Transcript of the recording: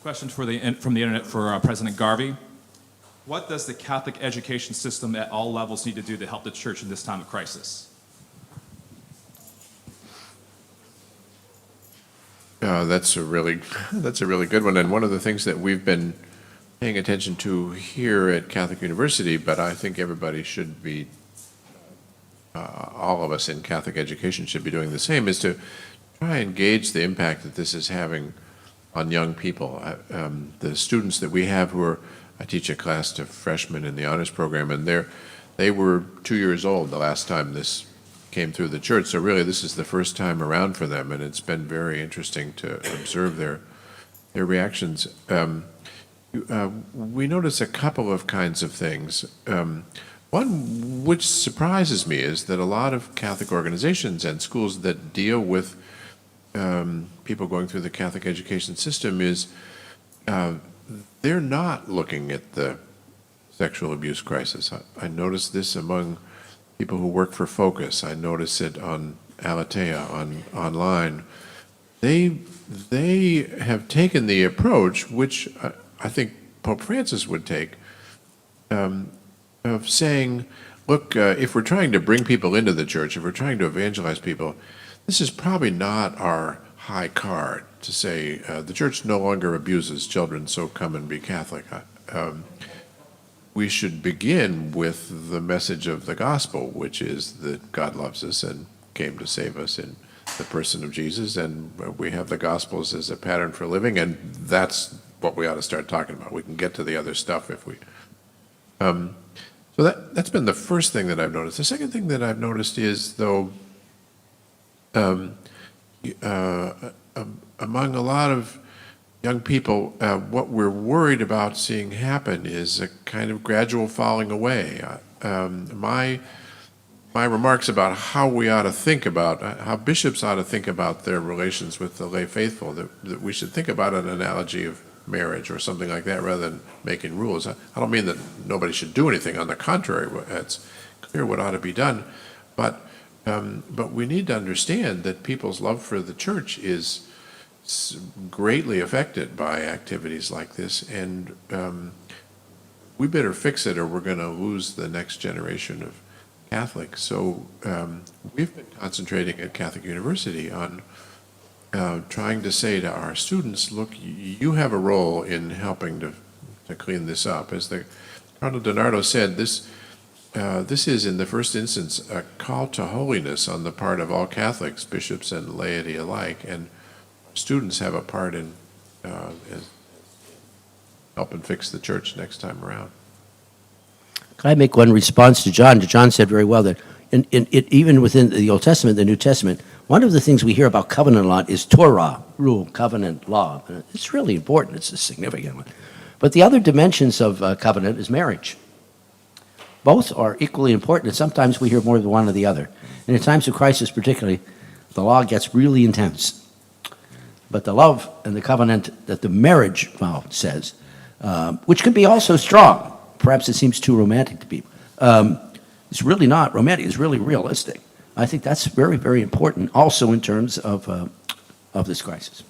Question from the internet for President Garvey. What does the Catholic education system at all levels need to do to help the church in this time of crisis? That's a really good one, and one of the things that we've been paying attention to here at Catholic University, but I think everybody should be, all of us in Catholic education should be doing the same, is to try and gauge the impact that this is having on young people. The students that we have I teach a class to freshmen in the honors program, and they were 2 years old the last time this came through the church, so really this is the first time around for them, and it's been very interesting to observe their reactions. We notice a couple of kinds of things. One which surprises me is that a lot of Catholic organizations and schools that deal with people going through the Catholic education system is they're not looking at the sexual abuse crisis. I notice this among people who work for Focus. I notice it on Aletheia, online. They have taken the approach, which I think Pope Francis would take, of saying, look, if we're trying to bring people into the church, if we're trying to evangelize people, this is probably not our high card to say the church no longer abuses children, so come and be Catholic. We should begin with the message of the gospel, which is that God loves us and came to save us in the person of Jesus, and we have the Gospels as a pattern for living, and that's what we ought to start talking about. We can get to the other stuff if we... So that's been the first thing that I've noticed. The second thing that I've noticed is, though, among a lot of young people, what we're worried about seeing happen is a kind of gradual falling away. My remarks about how we ought to think about, how bishops ought to think about their relations with the lay faithful, that we should think about an analogy of marriage or something like that rather than making rules. I don't mean that nobody should do anything. On the contrary, it's clear what ought to be done. But we need to understand that people's love for the church is greatly affected by activities like this, and we better fix it or we're going to lose the next generation of Catholics. So we've been concentrating at Catholic University on trying to say to our students, look, you have a role in helping to clean this up. As the Cardinal DiNardo said, this is, in the first instance, a call to holiness on the part of all Catholics, bishops and laity alike, and students have a part in helping fix the church next time around. Can I make one response to John? John said very well that even within the Old Testament, the New Testament, one of the things we hear about covenant a lot is Torah, rule, covenant, law. It's really important. It's a significant one. But the other dimensions of covenant is marriage. Both are equally important, and sometimes we hear more than one or the other. And in times of crisis particularly, the law gets really intense. But the love and the covenant that the marriage vow says, which can be also strong, perhaps it seems too romantic to people, it's really not romantic, it's really realistic. I think that's very, very important also in terms of this crisis.